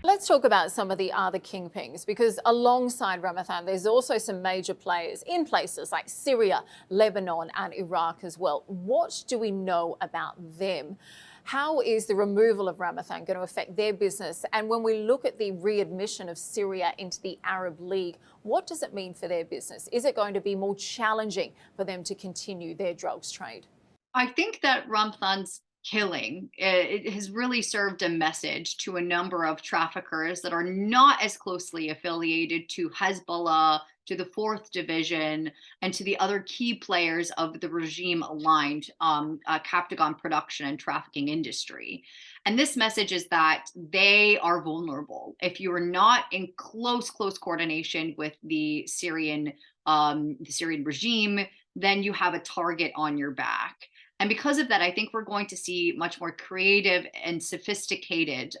Let's talk about some of the other kingpins because alongside Ramadan, there's also some major players in places like Syria, Lebanon, and Iraq as well. What do we know about them? How is the removal of Ramadan going to affect their business? And when we look at the readmission of Syria into the Arab League, what does it mean for their business? Is it going to be more challenging for them to continue their drugs trade? I think that Ramthan's killing it has really served a message to a number of traffickers that are not as closely affiliated to Hezbollah, to the Fourth Division, and to the other key players of the regime-aligned Captagon production and trafficking industry. And this message is that they are vulnerable if you are not in close coordination with the Syrian regime. Then you have a target on your back. And because of that, I think we're going to see much more creative and sophisticated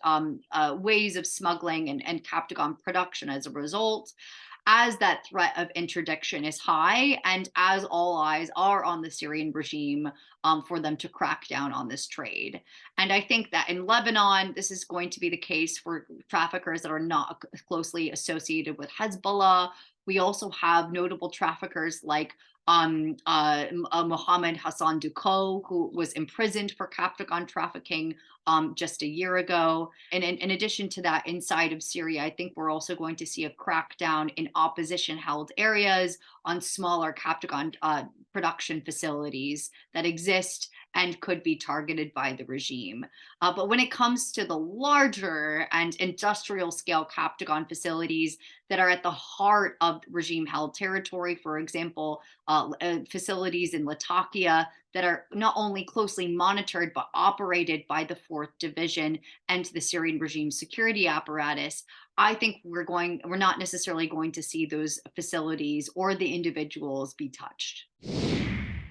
ways of smuggling and Captagon production as a result, as that threat of interdiction is high, and as all eyes are on the Syrian regime for them to crack down on this trade. And I think that in Lebanon, this is going to be the case for traffickers that are not closely associated with Hezbollah. We also have notable traffickers like Mohammed Hassan Ducot, who was imprisoned for Captagon trafficking just a year ago. And in addition to that, inside of Syria, I think we're also going to see a crackdown in opposition held areas on smaller Captagon production facilities that exist and could be targeted by the regime. But when it comes to the larger and industrial scale Captagon facilities that are at the heart of regime held territory, for example, facilities in Latakia that are not only closely monitored but operated by the Fourth Division and the Syrian regime security apparatus, I think we're not necessarily going to see those facilities or the individuals be touched.